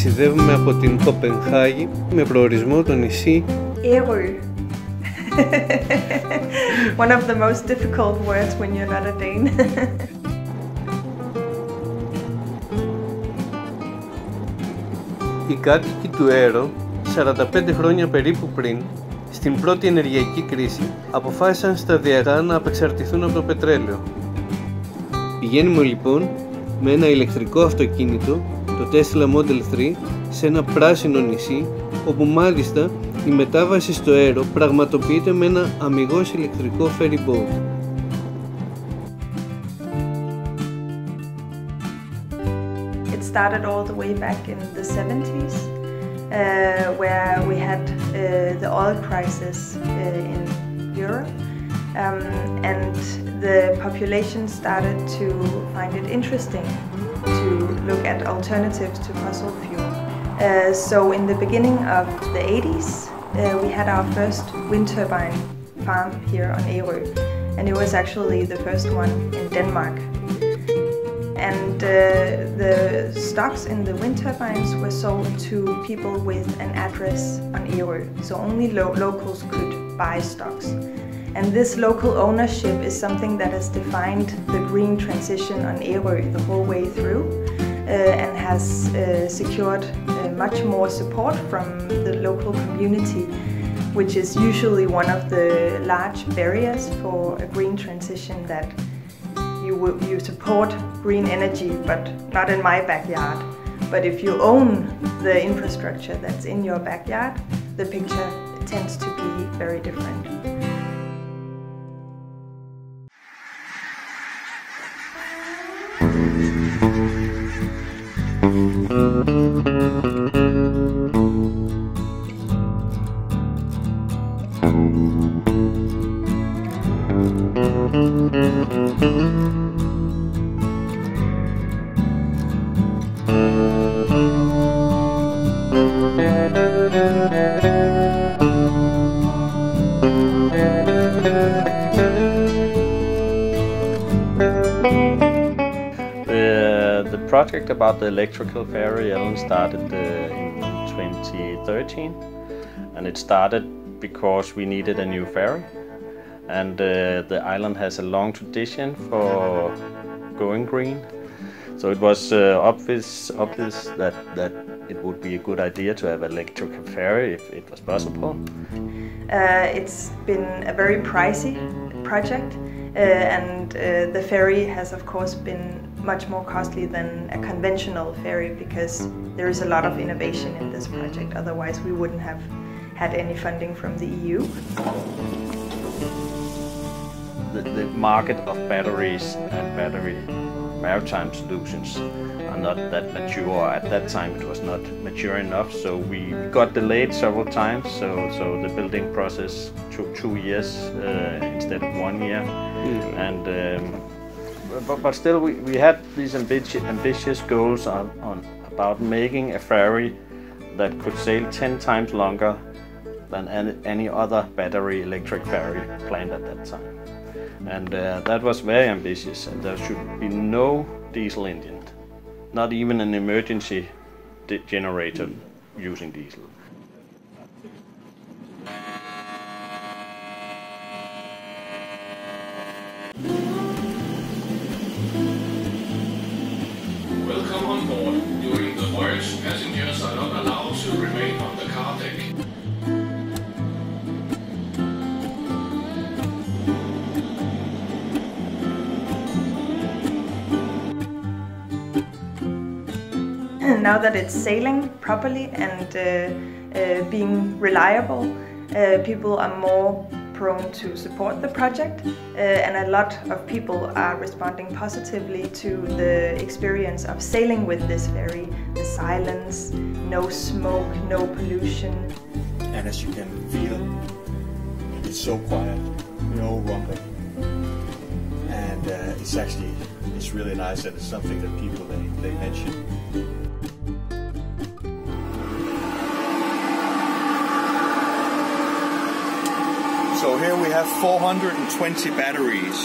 ταξιδεύουμε από την Κοπενχάγη με προορισμό το νησί Aero. One of the most difficult words when you're not a Dane. Οι κάτοικοι του Aero, 45 χρόνια περίπου πριν, στην πρώτη ενεργειακή κρίση, αποφάσισαν σταδιακά να απεξαρτηθούν από το πετρέλαιο. Πηγαίνουμε λοιπόν με ένα ηλεκτρικό αυτοκίνητο, το Tesla Model 3, σε ένα πράσινο νησί, όπου μάλιστα η μετάβαση στο Aero πραγματοποιείται με ένα αμιγώς ηλεκτρικό ferry boat. It started all the way back in the 70s, where we had the oil crisis in Europe, and the population started to find it interesting to look at alternatives to fossil fuel. So in the beginning of the 80s, we had our first wind turbine farm here on Aero, and it was actually the first one in Denmark. And the stocks in the wind turbines were sold to people with an address on Aero, so only locals could buy stocks. And this local ownership is something that has defined the green transition on Aero the whole way through, and has secured much more support from the local community, which is usually one of the large barriers for a green transition, that you support green energy, but not in my backyard. But if you own the infrastructure that's in your backyard, the picture tends to be very different. The project about the electrical ferry Ellen started in 2013, and it started because we needed a new ferry, and the island has a long tradition for going green, so it was obvious that it would be a good idea to have an electrical ferry if it was possible. It's been a very pricey project, and the ferry has of course been much more costly than a conventional ferry, because there is a lot of innovation in this project, otherwise we wouldn't have had any funding from the EU. The market of batteries and maritime solutions are not that mature. At that time it was not mature enough, so we got delayed several times, so the building process took 2 years instead of 1 year. And but still we had these ambitious goals on about making a ferry that could sail 10 times longer than any other battery electric ferry planned at that time. And that was very ambitious, and there should be no diesel engine, not even an emergency generator using diesel. Welcome on board. During the voyage, passengers are not allowed to remain on the car deck. Now that it's sailing properly and being reliable, people are more prone to support the project, and a lot of people are responding positively to the experience of sailing with this ferry. The silence, no smoke, no pollution. And as you can feel, it's so quiet, no rumbling, and it's really nice, and it's something that people they mention. So here we have 420 batteries,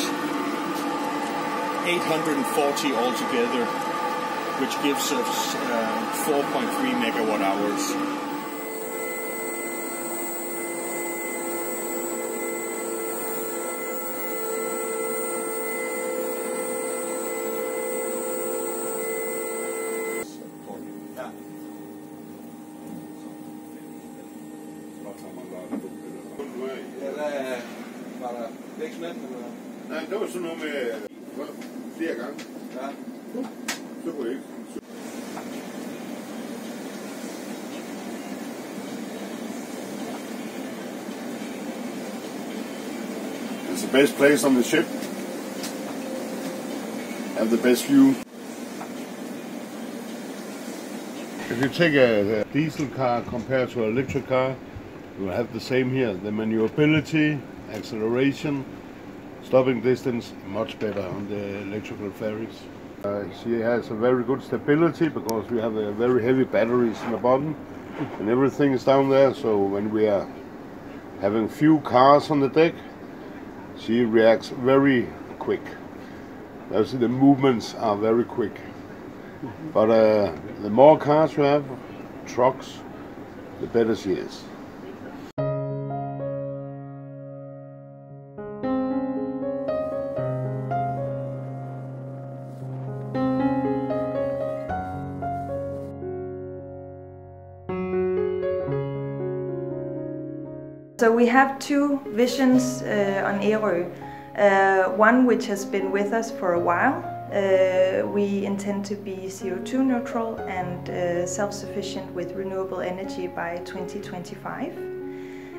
840 altogether, which gives us 4.3 megawatt hours. Nej, det var sådan noget med flere gange. Ja. Så kunne jeg ikke. It's the best place on the ship. Have the best view. If you take a diesel car compared to an electric car, you will have the same here. The maneuverability, acceleration, stopping distance, much better on the electrical ferries. She has a very good stability because we have a very heavy batteries in the bottom and everything is down there, so when we are having few cars on the deck, she reacts very quick. The movements are very quick. But the more cars you have, trucks, the better she is. So we have two visions on Aero. One which has been with us for a while. We intend to be CO2 neutral and self-sufficient with renewable energy by 2025.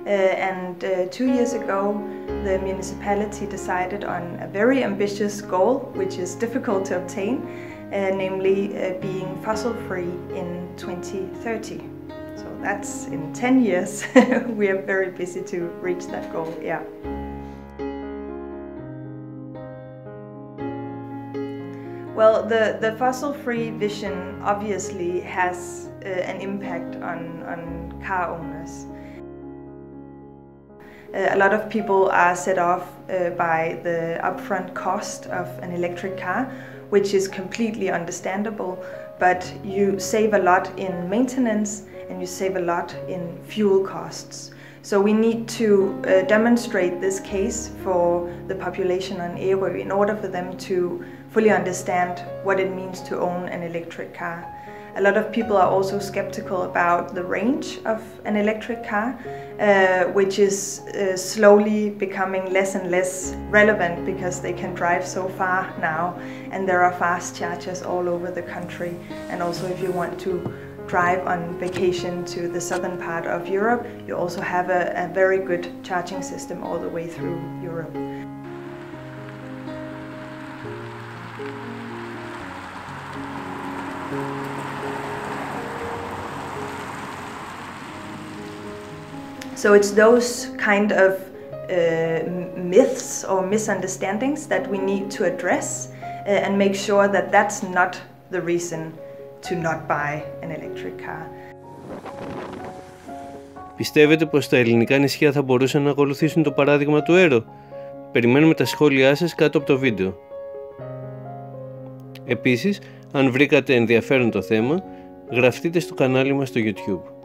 And 2 years ago, the municipality decided on a very ambitious goal, which is difficult to obtain, namely being fossil-free in 2030. So that's in 10 years. We are very busy to reach that goal, yeah. Well, the fossil-free vision obviously has an impact on car owners. A lot of people are set off by the upfront cost of an electric car, which is completely understandable, but you save a lot in maintenance and you save a lot in fuel costs. So we need to demonstrate this case for the population on Aero in order for them to fully understand what it means to own an electric car. A lot of people are also skeptical about the range of an electric car, which is slowly becoming less and less relevant because they can drive so far now and there are fast chargers all over the country. And also if you want to drive on vacation to the southern part of Europe, you also have a very good charging system all the way through Europe. So it's those kind of myths or misunderstandings that we need to address and make sure that that's not the reason to not buy an electric car. Πιστεύετε πως τα ελληνικά νησιά θα μπορούσαν να ακολουθήσουν το παράδειγμα του Aero? Περιμένουμε τα σχόλιά σας κάτω από το βίντεο. Επίσης, αν βρήκατε ενδιαφέρον το θέμα, γραφτείτε στο κανάλι μας στο YouTube.